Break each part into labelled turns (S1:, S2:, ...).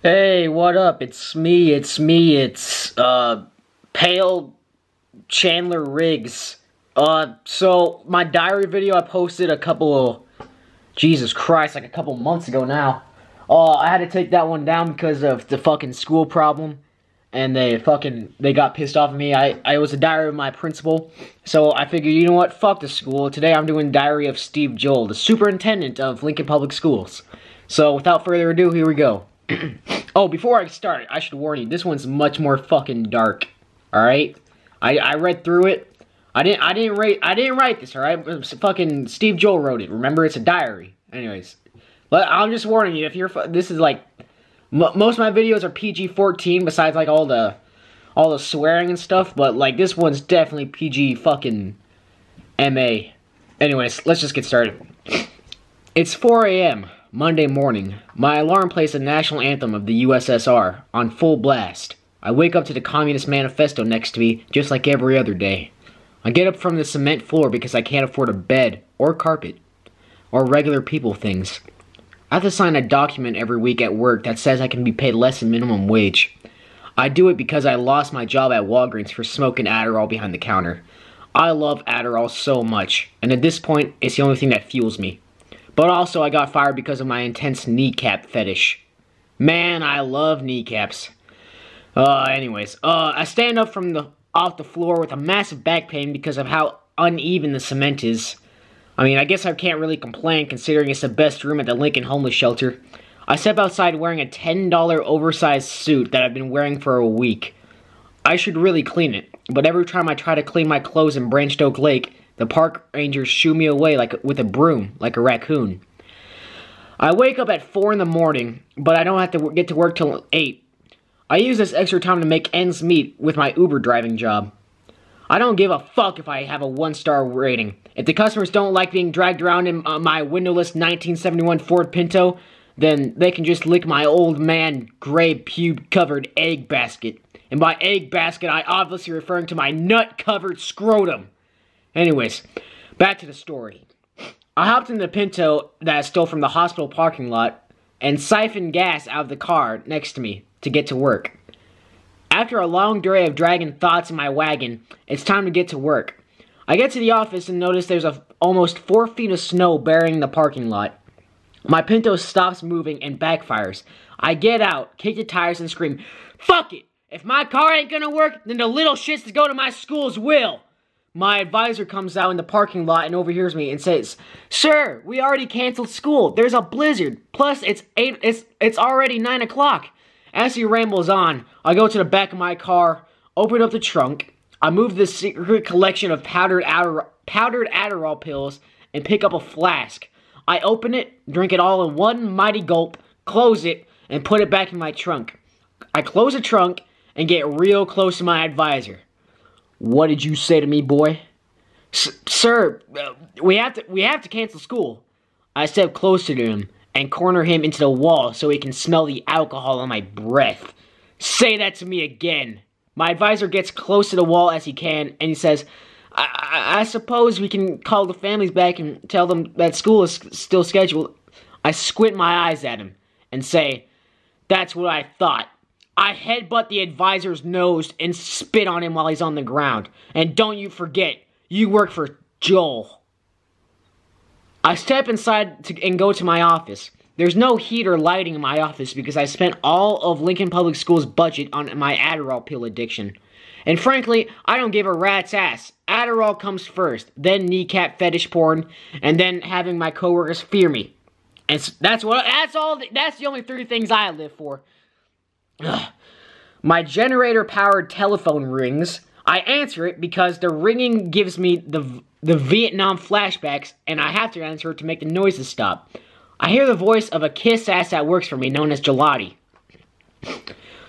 S1: Hey, what up? It's me, it's Pale Chandler Riggs. So my diary video I posted Jesus Christ, like a couple months ago now. I had to take that one down because of the fucking school problem. And they got pissed off at me. I was a diary of my principal. So I figured, you know what? Fuck the school. Today I'm doing diary of Steve Joel, the superintendent of Lincoln Public Schools. So without further ado, here we go. Oh, before I start, I should warn you, this one's much more fucking dark. Alright? I read through it. I didn't write this, alright? Fucking Steve Joel wrote it. Remember, it's a diary. Anyways. But I'm just warning you, if you're this is like most of my videos are PG-14 besides like all the swearing and stuff, but like this one's definitely PG fucking MA. Anyways, let's just get started. It's 4 a.m. Monday morning. My alarm plays the national anthem of the USSR on full blast. I wake up to the Communist Manifesto next to me, just like every other day. I get up from the cement floor because I can't afford a bed, or carpet, or regular people things. I have to sign a document every week at work that says I can be paid less than minimum wage. I do it because I lost my job at Walgreens for smoking Adderall behind the counter. I love Adderall so much, and at this point, it's the only thing that fuels me. But also, I got fired because of my intense kneecap fetish. Man, I love kneecaps. I stand up off the floor with a massive back pain because of how uneven the cement is. I mean, I guess I can't really complain considering it's the best room at the Lincoln Homeless Shelter. I step outside wearing a $10 oversized suit that I've been wearing for a week. I should really clean it, but every time I try to clean my clothes in Branched Oak Lake, the park rangers shoo me away with a broom, like a raccoon. I wake up at 4 in the morning, but I don't have to get to work till 8. I use this extra time to make ends meet with my Uber driving job. I don't give a fuck if I have a 1-star rating. If the customers don't like being dragged around in my windowless 1971 Ford Pinto, then they can just lick my old man gray pube-covered egg basket. And by egg basket, I obviously referring to my nut-covered scrotum. Anyways, back to the story. I hopped in the Pinto that I stole from the hospital parking lot and siphoned gas out of the car next to me to get to work. After a long day of dragging thoughts in my wagon, it's time to get to work. I get to the office and notice there's almost 4 feet of snow burying the parking lot. My Pinto stops moving and backfires. I get out, kick the tires, and scream, "Fuck it! If my car ain't gonna work, then the little shits that go to my schools will!" My advisor comes out in the parking lot and overhears me and says, "Sir, we already canceled school. There's a blizzard. Plus, it's already 9 o'clock. As he rambles on, I go to the back of my car, open up the trunk, I move the secret collection of powdered Adderall pills, and pick up a flask. I open it, drink it all in one mighty gulp, close it, and put it back in my trunk. I close the trunk and get real close to my advisor. "What did you say to me, boy?" Sir, we have to cancel school." I step closer to him and corner him into the wall so he can smell the alcohol on my breath. "Say that to me again." My advisor gets close to the wall as he can, and he says, I suppose we can call the families back and tell them that school is still scheduled." I squint my eyes at him and say, "That's what I thought." I headbutt the advisor's nose and spit on him while he's on the ground. "And don't you forget, you work for Joel." I step inside and go to my office. There's no heat or lighting in my office because I spent all of Lincoln Public Schools' budget on my Adderall pill addiction. And frankly, I don't give a rat's ass. Adderall comes first, then kneecap fetish porn, and then having my coworkers fear me. And that's the only 3 things I live for. Ugh. My generator-powered telephone rings. I answer it because the ringing gives me the Vietnam flashbacks, and I have to answer it to make the noises stop. I hear the voice of a kiss-ass that works for me, known as Gelati.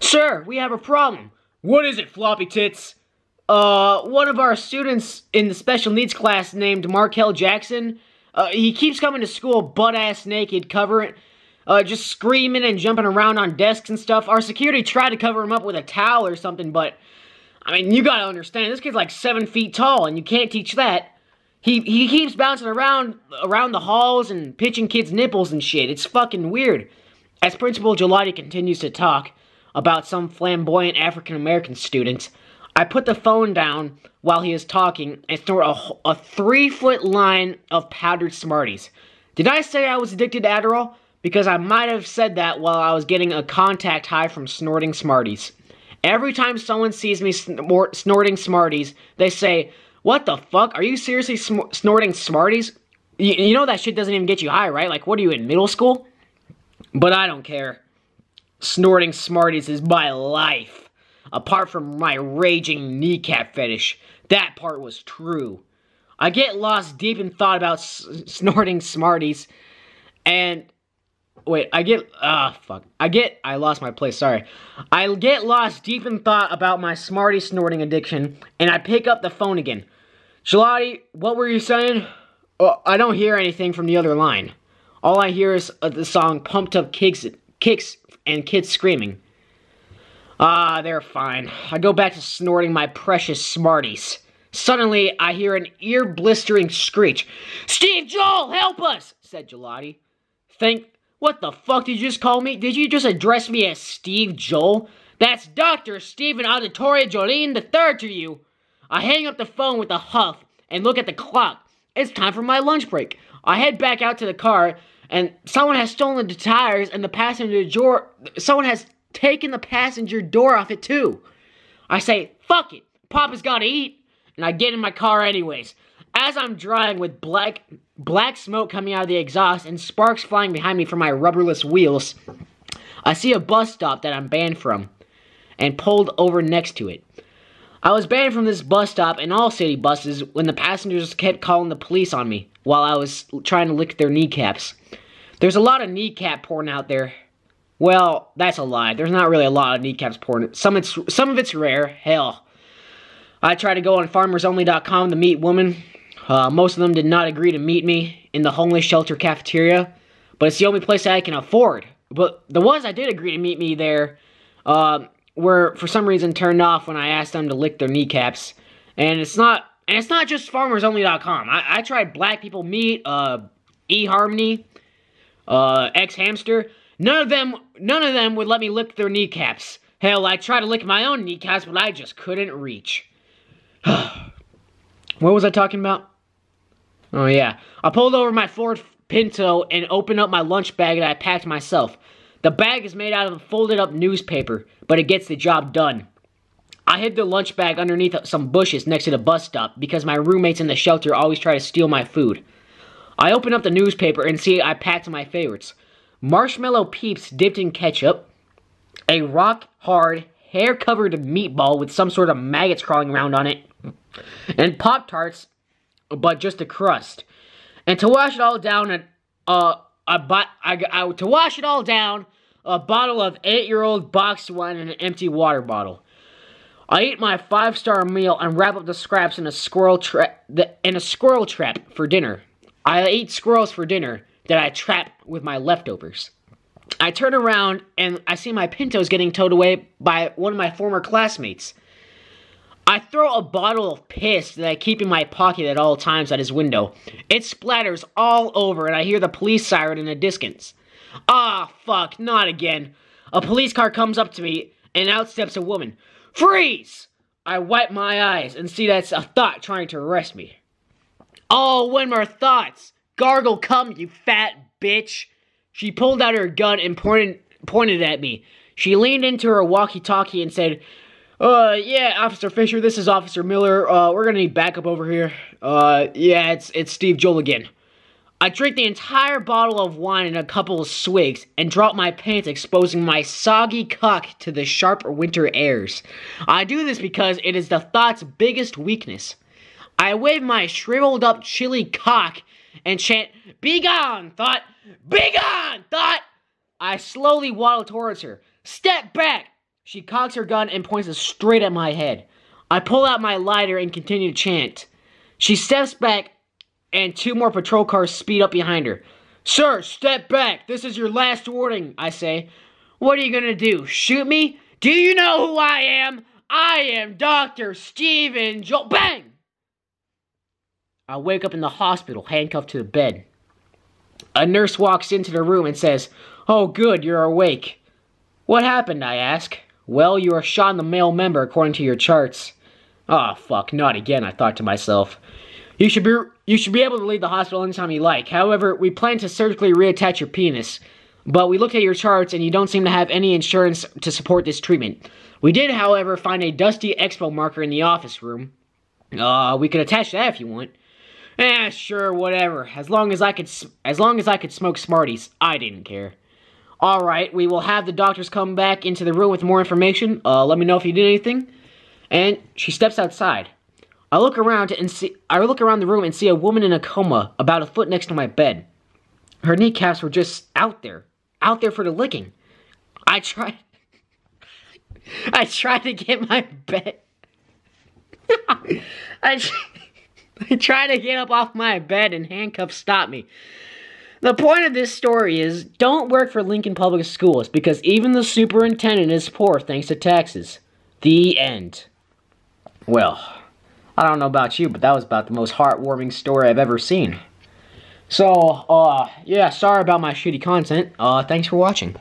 S1: "Sir, we have a problem." "What is it, floppy tits?" One of our students in the special needs class named Markel Jackson, he keeps coming to school butt-ass naked, just screaming and jumping around on desks and stuff. Our security tried to cover him up with a towel or something, but, I mean, you gotta understand, this kid's like 7 feet tall, and you can't teach that. He keeps bouncing around the halls and pitching kids' nipples and shit. It's fucking weird. As Principal Gelati continues to talk about some flamboyant African-American student, I put the phone down while he is talking and snort a 3-foot line of powdered Smarties. Did I say I was addicted to Adderall? Because I might have said that while I was getting a contact high from snorting Smarties. Every time someone sees me snorting Smarties, they say, "What the fuck? Are you seriously snorting Smarties? You know that shit doesn't even get you high, right? Like, what are you, in middle school?" But I don't care. Snorting Smarties is my life. Apart from my raging kneecap fetish. That part was true. I get lost deep in thought about snorting Smarties. And... wait, I lost my place, sorry. I get lost deep in thought about my Smartie snorting addiction, and I pick up the phone again. Gelati, what were you saying? I don't hear anything from the other line. All I hear is the song Pumped Up Kicks and kids screaming. They're fine. I go back to snorting my precious Smarties. Suddenly, I hear an ear-blistering screech. "Steve Joel, help us!" said Gelati. What the fuck did you just call me? Did you just address me as Steve Joel? That's Dr. Stephen Auditoria Jolene III to you. I hang up the phone with a huff and look at the clock. It's time for my lunch break. I head back out to the car, and someone has stolen the tires and the passenger door. Someone has taken the passenger door off it too. I say, "Fuck it, Papa's gotta eat," and I get in my car anyways. As I'm driving with black smoke coming out of the exhaust and sparks flying behind me from my rubberless wheels, I see a bus stop that I'm banned from and pulled over next to it. I was banned from this bus stop and all city buses when the passengers kept calling the police on me while I was trying to lick their kneecaps. There's a lot of kneecap porn out there. Well, that's a lie. There's not really a lot of kneecaps porn. Some of it's rare. Hell. I tried to go on farmersonly.com to meet women. Most of them did not agree to meet me in the homeless shelter cafeteria, but it's the only place that I can afford. But the ones that did agree to meet me there were for some reason turned off when I asked them to lick their kneecaps. And it's not just farmersonly.com. I tried Black People Meet, eHarmony, X-Hamster. None of them would let me lick their kneecaps. Hell, I tried to lick my own kneecaps, but I just couldn't reach. What was I talking about? Oh yeah, I pulled over my Ford Pinto and opened up my lunch bag that I packed myself. The bag is made out of a folded up newspaper, but it gets the job done. I hid the lunch bag underneath some bushes next to the bus stop because my roommates in the shelter always try to steal my food. I open up the newspaper and see I packed my favorites. Marshmallow Peeps dipped in ketchup, a rock-hard, hair-covered meatball with some sort of maggots crawling around on it, and Pop-Tarts, but just a crust. And to wash it all down, a bottle of 8-year-old boxed wine and an empty water bottle. I eat my 5-star meal and wrap up the scraps in a squirrel trap for dinner. I eat squirrels for dinner that I trap with my leftovers. I turn around and I see my Pinto's getting towed away by one of my former classmates. I throw a bottle of piss that I keep in my pocket at all times at his window. It splatters all over and I hear the police siren in the distance. Ah, fuck, not again. A police car comes up to me and out steps a woman. Freeze! I wipe my eyes and see that's a thought trying to arrest me. Oh, when more thoughts? Gargle come, you fat bitch. She pulled out her gun and pointed at me. She leaned into her walkie-talkie and said, yeah, Officer Fisher, this is Officer Miller. We're gonna need backup over here. Yeah, it's Steve Joel again. I drink the entire bottle of wine in a couple of swigs and drop my pants, exposing my soggy cock to the sharp winter airs. I do this because it is the thought's biggest weakness. I wave my shriveled up chilly cock and chant, "Be gone, thought! Be gone, thought!" I slowly waddle towards her. Step back! She cocks her gun and points it straight at my head. I pull out my lighter and continue to chant. She steps back and 2 more patrol cars speed up behind her. "Sir, step back. This is your last warning," I say. "What are you gonna do, shoot me? Do you know who I am? I am Dr. Stephen Joel." Bang! I wake up in the hospital, handcuffed to the bed. A nurse walks into the room and says, Oh, good, you're awake. What happened, I ask. Well, you are shot in the male member according to your charts. Ah, fuck, not again, I thought to myself. You should be able to leave the hospital anytime you like. However, we plan to surgically reattach your penis. But we looked at your charts and you don't seem to have any insurance to support this treatment. We did, however, find a dusty expo marker in the office room. We could attach that if you want. Sure, whatever. As long as I could smoke Smarties, I didn't care. Alright, we will have the doctors come back into the room with more information. Let me know if you did anything. And she steps outside. I look around the room and see a woman in a coma about a foot next to my bed. Her kneecaps were just out there for the licking. I tried to get my bed. I tried to get up off my bed and handcuffs stopped me. The point of this story is, don't work for Lincoln Public Schools because even the superintendent is poor thanks to taxes. The end. Well, I don't know about you, but that was about the most heartwarming story I've ever seen. So, yeah, sorry about my shitty content. Thanks for watching.